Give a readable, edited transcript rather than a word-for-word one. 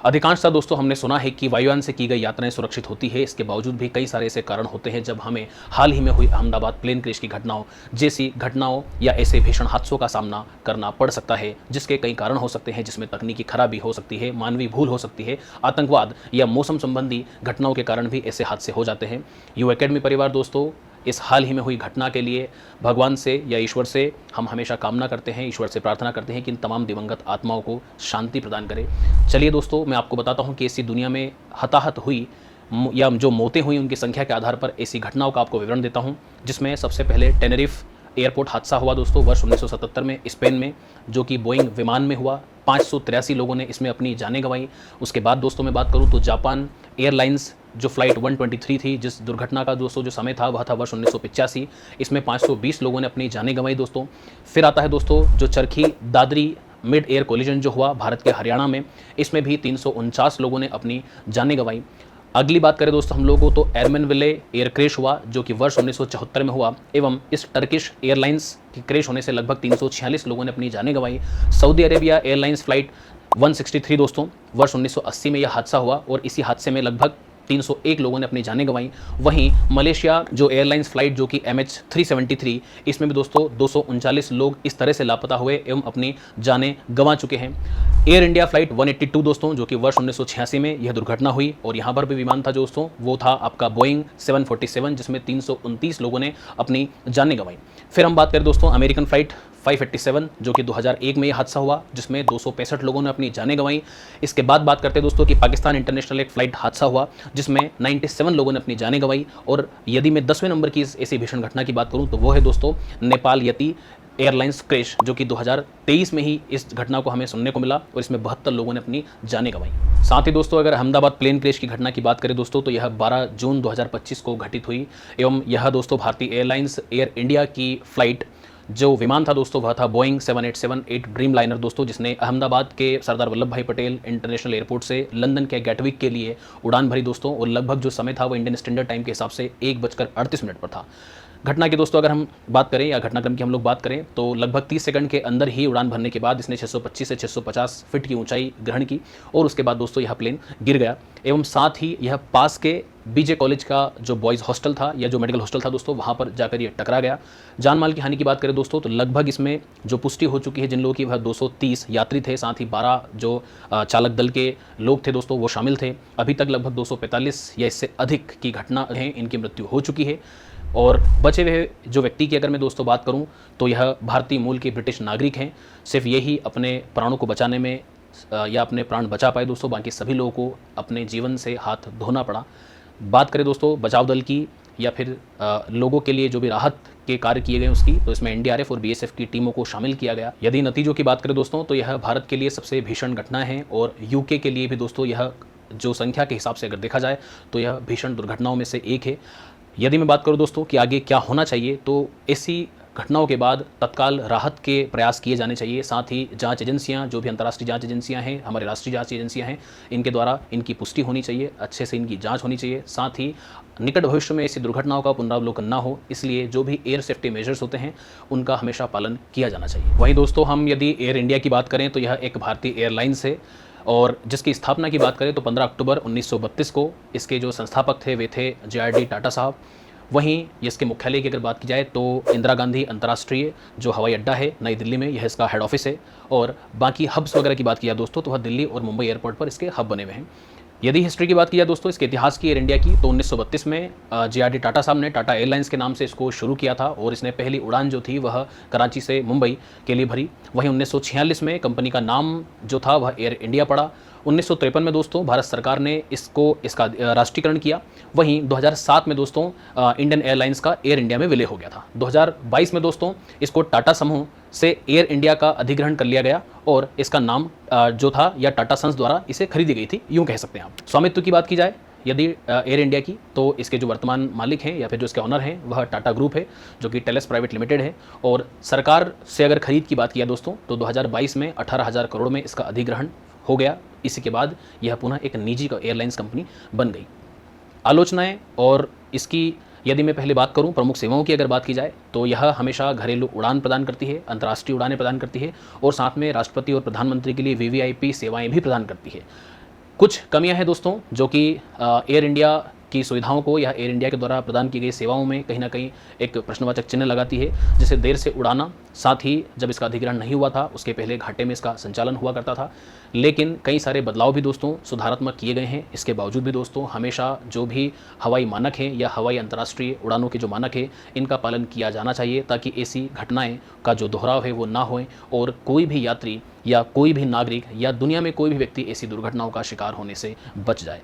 अधिकांशतः दोस्तों हमने सुना है कि वायुयान से की गई यात्राएं सुरक्षित होती है। इसके बावजूद भी कई सारे ऐसे कारण होते हैं जब हमें हाल ही में हुई अहमदाबाद प्लेन क्रैश की घटनाओं जैसी घटनाओं या ऐसे भीषण हादसों का सामना करना पड़ सकता है, जिसके कई कारण हो सकते हैं, जिसमें तकनीकी खराबी हो सकती है, मानवीय भूल हो सकती है, आतंकवाद या मौसम संबंधी घटनाओं के कारण भी ऐसे हादसे हो जाते हैं। यू एकेडमी परिवार दोस्तों, इस हाल ही में हुई घटना के लिए भगवान से या ईश्वर से हम हमेशा कामना करते हैं, ईश्वर से प्रार्थना करते हैं कि इन तमाम दिवंगत आत्माओं को शांति प्रदान करे। चलिए दोस्तों, मैं आपको बताता हूं कि ऐसी दुनिया में हताहत हुई या जो मौतें हुई उनकी संख्या के आधार पर ऐसी घटनाओं का आपको विवरण देता हूं, जिसमें सबसे पहले टेनेरिफ एयरपोर्ट हादसा हुआ दोस्तों वर्ष 1977 में स्पेन में, जो कि बोइंग विमान में हुआ। 583 लोगों ने इसमें अपनी जानें गंवाई। उसके बाद दोस्तों मैं बात करूं तो जापान एयरलाइंस जो फ्लाइट 123 थी, जिस दुर्घटना का दोस्तों जो समय था वह था वर्ष 1985। इसमें 520 लोगों ने अपनी जानें गंवाई दोस्तों। फिर आता है दोस्तों जो Charkhi Dadri mid air collision जो हुआ भारत के हरियाणा में, इसमें भी 349 लोगों ने अपनी जानें गंवाई। अगली बात करें दोस्तों हम लोगों तो एरमेनविले एयर क्रैश हुआ, जो कि वर्ष 1974 में हुआ, एवं इस टर्किश एयरलाइंस की क्रैश होने से लगभग 346 लोगों ने अपनी जानें गंवाई। सऊदी अरेबिया एयरलाइंस फ्लाइट 163 दोस्तों वर्ष 1980 में यह हादसा हुआ और इसी हादसे में लगभग 301 लोगों ने अपनी जानें गंवाई। वहीं मलेशिया जो एयरलाइंस फ्लाइट जो कि MH373, इसमें भी दोस्तों 239 लोग इस तरह से लापता हुए एवं अपनी जानें गंवा चुके हैं। एयर इंडिया फ्लाइट 182 दोस्तों, जो कि वर्ष 1986 में यह दुर्घटना हुई और यहाँ पर भी विमान था दोस्तों, वो था आपका बोइंग 747, जिसमें 329 लोगों ने अपनी जानें गंवाई। फिर हम बात करें दोस्तों अमेरिकन फ्लाइट 587, जो कि 2001 में यह हादसा हुआ, जिसमें 265 लोगों ने अपनी जानें गंवाई। इसके बाद बात करते हैं दोस्तों कि पाकिस्तान इंटरनेशनल एक फ्लाइट हादसा हुआ, जिसमें 97 लोगों ने अपनी जानें गंवाई। और यदि मैं 10वें नंबर की ऐसी भीषण घटना की बात करूं तो वो है दोस्तों नेपाल यति एयरलाइंस क्रैश, जो कि 2023 में ही इस घटना को हमें सुनने को मिला और इसमें 72 लोगों ने अपनी जानें गंवाई। साथ ही दोस्तों अगर अहमदाबाद प्लेन क्रैश की घटना की बात करें दोस्तों तो यह 12 जून 2025 को घटित हुई एवं यह दोस्तों भारतीय एयरलाइंस एयर इंडिया की फ्लाइट जो विमान था दोस्तों वह था बोइंग 7878 ड्रीम लाइनर दोस्तों, जिसने अहमदाबाद के सरदार वल्लभ भाई पटेल इंटरनेशनल एयरपोर्ट से लंदन के गैटविक के लिए उड़ान भरी दोस्तों। और लगभग जो समय था वो इंडियन स्टैंडर्ड टाइम के हिसाब से 1:38 पर था। घटना की दोस्तों अगर हम बात करें या घटनाक्रम की हम लोग बात करें तो लगभग 30 सेकंड के अंदर ही उड़ान भरने के बाद इसने 625 से 650 फीट की ऊंचाई ग्रहण की और उसके बाद दोस्तों यह प्लेन गिर गया। एवं साथ ही यह पास के बीजे कॉलेज का जो बॉयज़ हॉस्टल था या जो मेडिकल हॉस्टल था दोस्तों, वहाँ पर जाकर ये टकरा गया। जान माल की हानि की बात करें दोस्तों तो लगभग इसमें जो पुष्टि हो चुकी है जिन लोगों की वह 230 यात्री थे, साथ ही 12 जो चालक दल के लोग थे दोस्तों वो शामिल थे। अभी तक लगभग 245 या इससे अधिक की घटना है, इनकी मृत्यु हो चुकी है। और बचे हुए जो व्यक्ति की अगर मैं दोस्तों बात करूं तो यह भारतीय मूल के ब्रिटिश नागरिक हैं। सिर्फ यही अपने प्राणों को बचाने में या अपने प्राण बचा पाए दोस्तों, बाकी सभी लोगों को अपने जीवन से हाथ धोना पड़ा। बात करें दोस्तों बचाव दल की या फिर लोगों के लिए जो भी राहत के कार्य किए गए उसकी, तो इसमें NDRF और BSF की टीमों को शामिल किया गया। यदि नतीजों की बात करें दोस्तों तो यह भारत के लिए सबसे भीषण घटना है और UK के लिए भी दोस्तों यह जो संख्या के हिसाब से अगर देखा जाए तो यह भीषण दुर्घटनाओं में से एक है। यदि मैं बात करूं दोस्तों कि आगे क्या होना चाहिए तो ऐसी घटनाओं के बाद तत्काल राहत के प्रयास किए जाने चाहिए। साथ ही जांच एजेंसियां, जो भी अंतर्राष्ट्रीय जांच एजेंसियां हैं, हमारे राष्ट्रीय जांच एजेंसियां हैं, इनके द्वारा इनकी पुष्टि होनी चाहिए, अच्छे से इनकी जांच होनी चाहिए। साथ ही निकट भविष्य में ऐसी दुर्घटनाओं का पुनरावलोकन ना हो, इसलिए जो भी एयर सेफ्टी मेजर्स होते हैं उनका हमेशा पालन किया जाना चाहिए। वहीं दोस्तों हम यदि एयर इंडिया की बात करें तो यह एक भारतीय एयरलाइंस है और जिसकी स्थापना की बात करें तो 15 अक्टूबर 1932 को इसके जो संस्थापक थे वे थे JRD टाटा साहब। वहीं इसके मुख्यालय की अगर बात की जाए तो इंदिरा गांधी अंतर्राष्ट्रीय जो हवाई अड्डा है नई दिल्ली में, यह इसका हेड ऑफिस है। और बाकी हब्स वगैरह की बात की जाए दोस्तों तो वह दिल्ली और मुंबई एयरपोर्ट पर इसके हब बने हुए हैं। यदि हिस्ट्री की बात की जाए दोस्तों इसके इतिहास की एयर इंडिया की, तो 1932 में JRD टाटा साहब ने टाटा एयरलाइंस के नाम से इसको शुरू किया था और इसने पहली उड़ान जो थी वह कराची से मुंबई के लिए भरी। वहीं 1946 में कंपनी का नाम जो था वह एयर इंडिया पड़ा। 1953 में दोस्तों भारत सरकार ने इसका राष्ट्रीयकरण किया। वहीं 2007 में दोस्तों इंडियन एयरलाइंस का एयर इंडिया में विलय हो गया था। 2022 में दोस्तों इसको टाटा समूह से एयर इंडिया का अधिग्रहण कर लिया गया और इसका नाम जो था या टाटा सन्स द्वारा इसे खरीदी गई थी, यूँ कह सकते हैं आप। स्वामित्व की बात की जाए यदि एयर इंडिया की, तो इसके जो वर्तमान मालिक हैं या फिर जो इसके ऑनर हैं वह टाटा ग्रुप है, जो कि टेलेस प्राइवेट लिमिटेड है। और सरकार से अगर खरीद की बात किया दोस्तों तो 2022 में 18,000 करोड़ में इसका अधिग्रहण हो गया। इसी के बाद यह पुनः एक निजी एयरलाइंस कंपनी बन गई। आलोचनाएं और इसकी यदि मैं पहले बात करूं प्रमुख सेवाओं की अगर बात की जाए तो यह हमेशा घरेलू उड़ान प्रदान करती है, अंतर्राष्ट्रीय उड़ानें प्रदान करती है और साथ में राष्ट्रपति और प्रधानमंत्री के लिए VVIP सेवाएं भी प्रदान करती है। कुछ कमियां हैं दोस्तों जो कि एयर इंडिया की सुविधाओं को या एयर इंडिया के द्वारा प्रदान की गई सेवाओं में कहीं ना कहीं एक प्रश्नवाचक चिन्ह लगाती है। जैसे देर से उड़ाना, साथ ही जब इसका अधिग्रहण नहीं हुआ था उसके पहले घाटे में इसका संचालन हुआ करता था, लेकिन कई सारे बदलाव भी दोस्तों सुधारात्मक किए गए हैं। इसके बावजूद भी दोस्तों हमेशा जो भी हवाई मानक हैं या हवाई अंतर्राष्ट्रीय उड़ानों के जो मानक है इनका पालन किया जाना चाहिए, ताकि ऐसी घटनाएं का जो दोहराव है वो ना होए और कोई भी यात्री या कोई भी नागरिक या दुनिया में कोई भी व्यक्ति ऐसी दुर्घटनाओं का शिकार होने से बच जाए।